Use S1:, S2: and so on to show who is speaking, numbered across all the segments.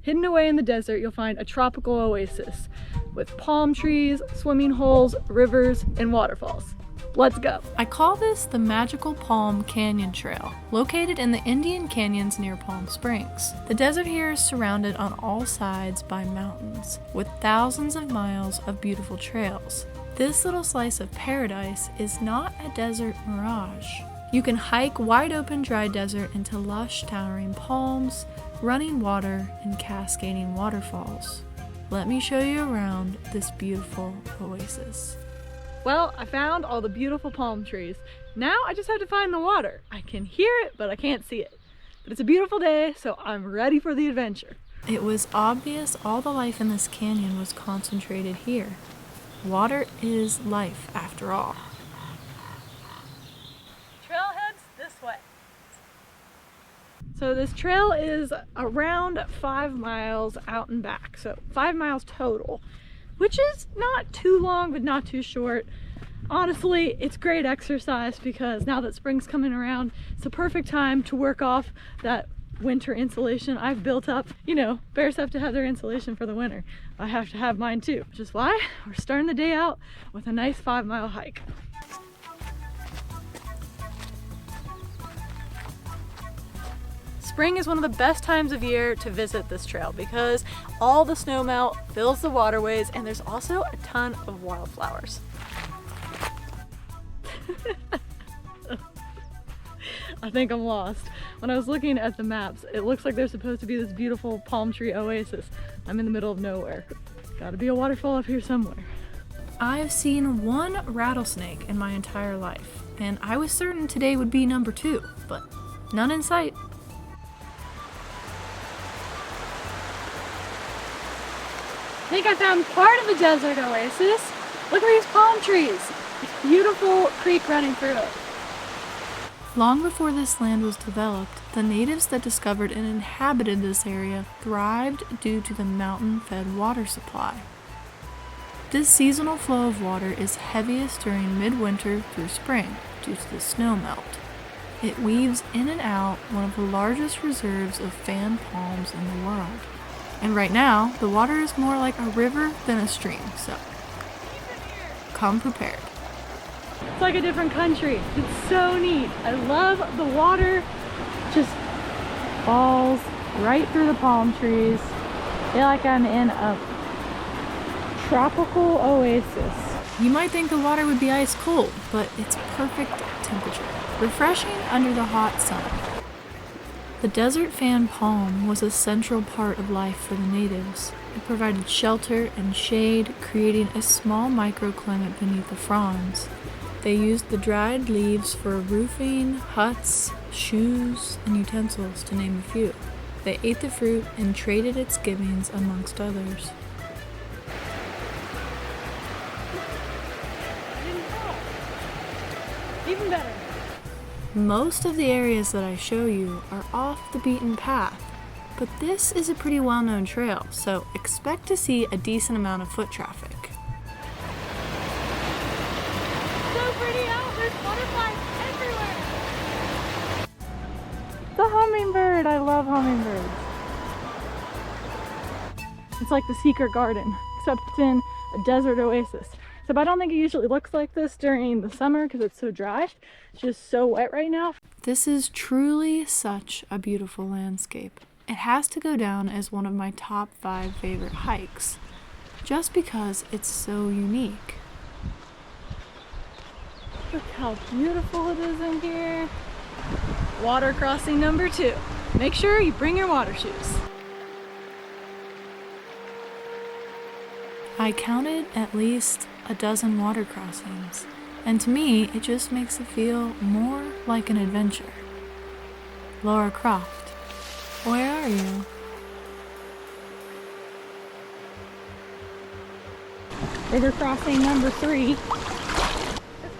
S1: Hidden away in the desert, you'll find a tropical oasis with palm trees, swimming holes, rivers, and waterfalls. Let's go.
S2: I call this the Magical Palm Canyon Trail, located in the Indian Canyons near Palm Springs. The desert here is surrounded on all sides by mountains, with thousands of miles of beautiful trails. This little slice of paradise is not a desert mirage. You can hike wide open dry desert into lush towering palms, running water, and cascading waterfalls. Let me show you around this beautiful oasis.
S1: Well, I found all the beautiful palm trees. Now I just have to find the water. I can hear it, but I can't see it. But it's a beautiful day, so I'm ready for the adventure.
S2: It was obvious all the life in this canyon was concentrated here. Water is life, after all.
S1: Trailhead's this way. So this trail is around 5 miles out and back, so 5 miles total, which is not too long but not too short. Honestly, it's great exercise because now that spring's coming around, it's the perfect time to work off that winter insulation I've built up. You know, bears have to have their insulation for the winter. I have to have mine too, which is why we're starting the day out with a nice 5-mile hike. Spring is one of the best times of year to visit this trail because all the snow melt fills the waterways and there's also a ton of wildflowers. I think I'm lost. When I was looking at the maps, it looks like there's supposed to be this beautiful palm tree oasis. I'm in the middle of nowhere. Gotta be a waterfall up here somewhere.
S2: I've seen one rattlesnake in my entire life, and I was certain today would be number 2, but none in sight.
S1: I think I found part of the desert oasis. Look at these palm trees. This beautiful creek running through it.
S2: Long before this land was developed, the natives that discovered and inhabited this area thrived due to the mountain-fed water supply. This seasonal flow of water is heaviest during midwinter through spring due to the snow melt. It weaves in and out one of the largest reserves of fan palms in the world. And right now, the water is more like a river than a stream, so come prepared.
S1: It's like a different country. It's so neat. I love the water. Just falls right through the palm trees. I feel like I'm in a tropical oasis.
S2: You might think the water would be ice cold, but it's perfect temperature, refreshing under the hot sun. The desert fan palm was a central part of life for the natives. It provided shelter and shade, creating a small microclimate beneath the fronds. They used the dried leaves for roofing, huts, shoes, and utensils, to name a few. They ate the fruit and traded its givings amongst others.
S1: Even better.
S2: Most of the areas that I show you are off the beaten path, but this is a pretty well-known trail, so expect to see a decent amount of foot traffic.
S1: So pretty out, there's butterflies everywhere. The hummingbird, I love hummingbirds. It's like the secret garden, except it's in a desert oasis. So I don't think it usually looks like this during the summer because it's so dry. It's just so wet right now.
S2: This is truly such a beautiful landscape. It has to go down as one of my top 5 favorite hikes, just because it's so unique.
S1: Look how beautiful it is in here. Water crossing number 2. Make sure you bring your water shoes.
S2: I counted at least a dozen water crossings, and to me, it just makes it feel more like an adventure. Laura Croft, where are you?
S1: River crossing number 3. It's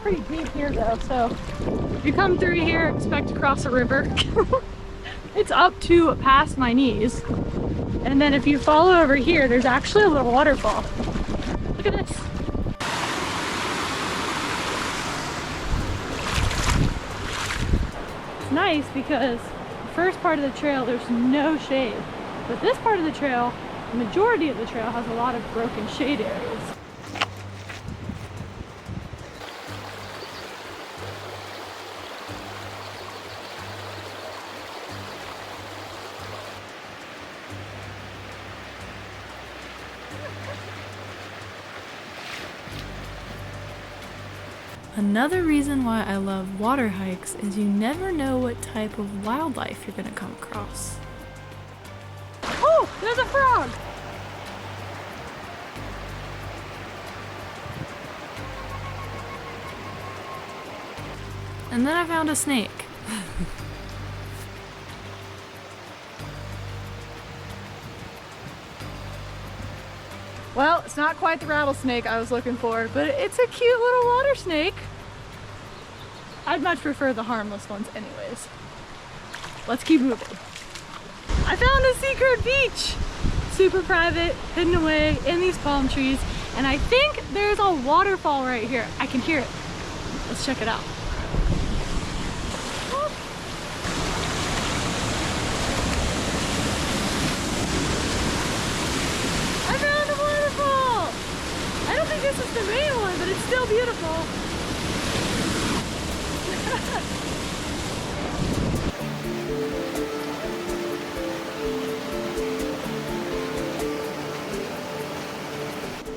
S1: pretty deep here though, so if you come through here, expect to cross a river. It's up to past my knees. And then if you follow over here, there's actually a little waterfall. Look at this. It's nice because the first part of the trail, there's no shade. But this part of the trail, the majority of the trail, has a lot of broken shade areas.
S2: Another reason why I love water hikes is you never know what type of wildlife you're gonna come across.
S1: Oh, there's a frog!
S2: And then I found a snake.
S1: Well, it's not quite the rattlesnake I was looking for, but it's a cute little water snake. I'd much prefer the harmless ones anyways. Let's keep moving. I found a secret beach! Super private, hidden away in these palm trees, and I think there's a waterfall right here. I can hear it. Let's check it out. I found a waterfall! I don't think this is the main one, but it's still beautiful.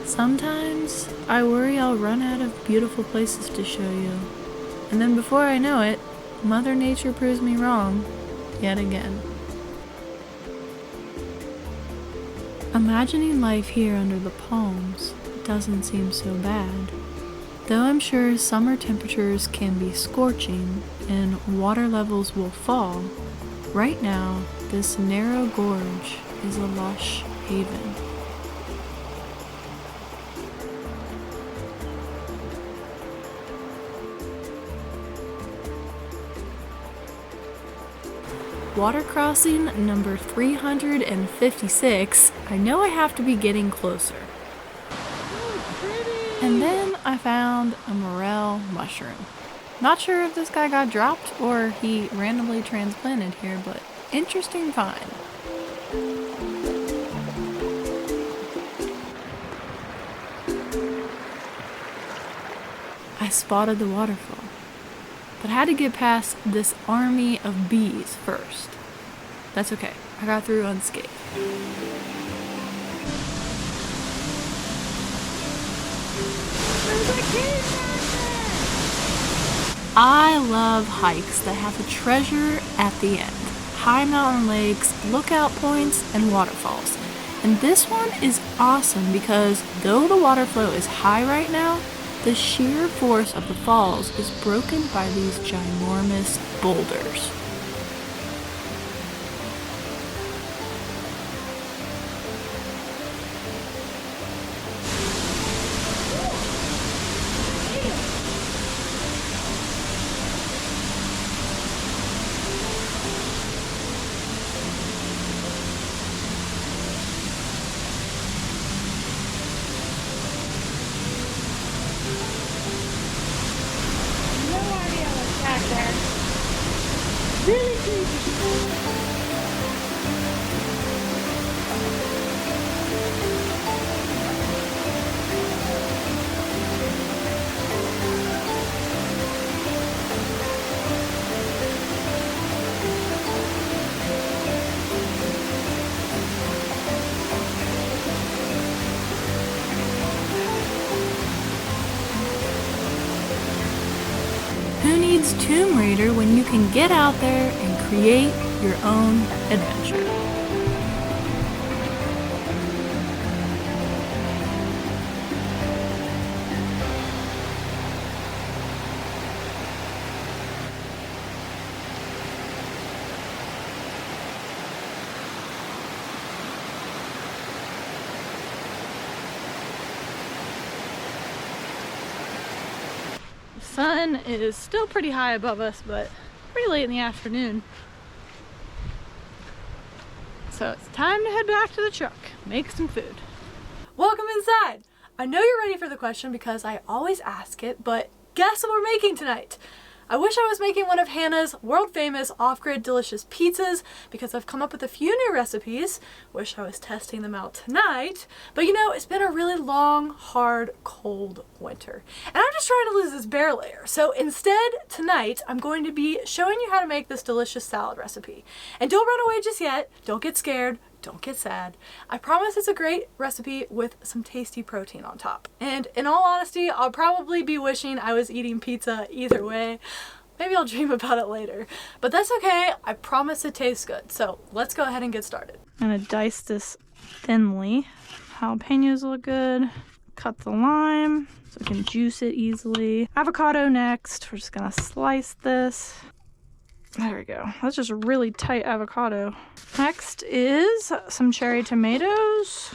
S2: Sometimes I worry I'll run out of beautiful places to show you. And then before I know it, Mother Nature proves me wrong, yet again. Imagining life here under the palms doesn't seem so bad. Though I'm sure summer temperatures can be scorching and water levels will fall, right now this narrow gorge is a lush haven. Water crossing number 356. I know I have to be getting closer. And then I found a morel mushroom. Not sure if this guy got dropped or he randomly transplanted here, but interesting find. I spotted the waterfall, but had to get past this army of bees first. That's okay, I got through unscathed. I love hikes that have a treasure at the end. High mountain lakes, lookout points, and waterfalls. And this one is awesome because though the water flow is high right now, the sheer force of the falls is broken by these ginormous boulders.
S1: Really creepy.
S2: Who needs Tomb Raider when you can get out there and create your own adventure?
S1: The sun is still pretty high above us, but pretty late in the afternoon. So it's time to head back to the truck, make some food.
S3: Welcome inside! I know you're ready for the question because I always ask it, but guess what we're making tonight? I wish I was making one of Hannah's world-famous off-grid delicious pizzas because I've come up with a few new recipes. Wish I was testing them out tonight. But you know, it's been a really long, hard, cold winter. And I'm just trying to lose this bare layer. So instead, tonight, I'm going to be showing you how to make this delicious salad recipe. And don't run away just yet. Don't get scared. Don't get sad. I promise it's a great recipe with some tasty protein on top. And in all honesty, I'll probably be wishing I was eating pizza either way. Maybe I'll dream about it later. But that's okay. I promise it tastes good. So let's go ahead and get started.
S1: I'm gonna dice this thinly. Jalapenos look good. Cut the lime so I can juice it easily. Avocado next. We're just gonna slice this. There we go. That's just a really tight avocado. Next is some cherry tomatoes.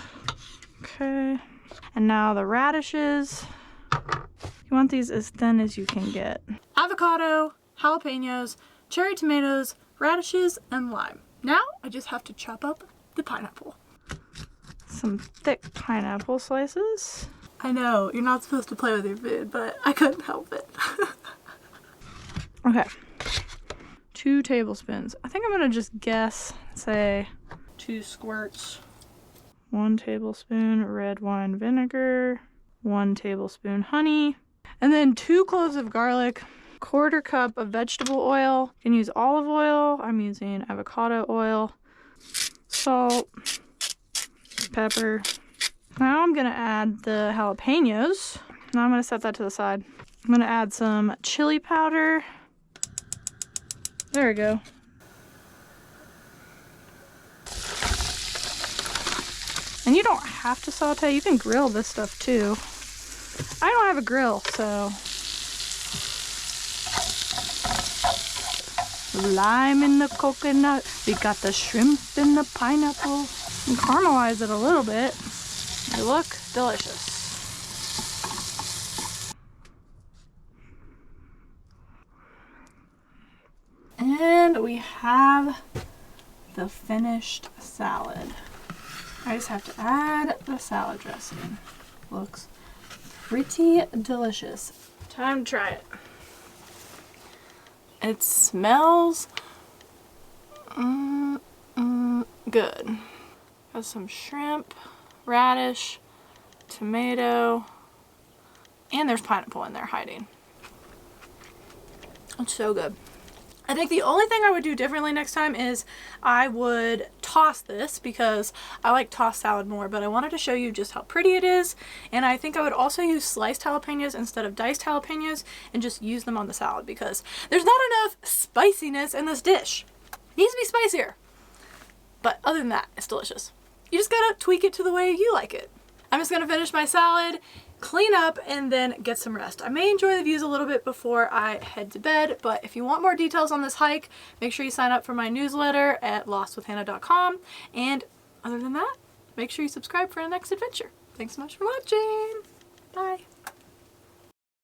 S1: Okay. And now the radishes. You want these as thin as you can get.
S3: Avocado, jalapenos, cherry tomatoes, radishes, and lime. Now I just have to chop up the pineapple.
S1: Some thick pineapple slices.
S3: I know, you're not supposed to play with your food, but I couldn't help it.
S1: Okay. 2 tablespoons. I think I'm gonna just guess, say 2 squirts. 1 tablespoon red wine vinegar, 1 tablespoon honey, and then 2 cloves of garlic, 1/4 cup of vegetable oil. You can use olive oil. I'm using avocado oil, salt, pepper. Now I'm gonna add the jalapenos. Now I'm gonna set that to the side. I'm gonna add some chili powder. There we go. And you don't have to saute, you can grill this stuff too. I don't have a grill, so. Lime in the coconut. We got the shrimp in the pineapple. And caramelize it a little bit. They look delicious. And we have the finished salad. I just have to add the salad dressing. Looks pretty delicious. Time to try it. It smells good. Got some shrimp, radish, tomato, and there's pineapple in there hiding. It's so good. I think the only thing I would do differently next time is I would toss this because I like tossed salad more, but I wanted to show you just how pretty it is. And I think I would also use sliced jalapenos instead of diced jalapenos and just use them on the salad because there's not enough spiciness in this dish. It needs to be spicier. But other than that, it's delicious. You just gotta tweak it to the way you like it. I'm just gonna finish my salad, clean up, and then get some rest. I may enjoy the views a little bit before I head to bed, but if you want more details on this hike, make sure you sign up for my newsletter at lostwithhannah.com. And other than that, make sure you subscribe for the next adventure. Thanks so much for watching. Bye.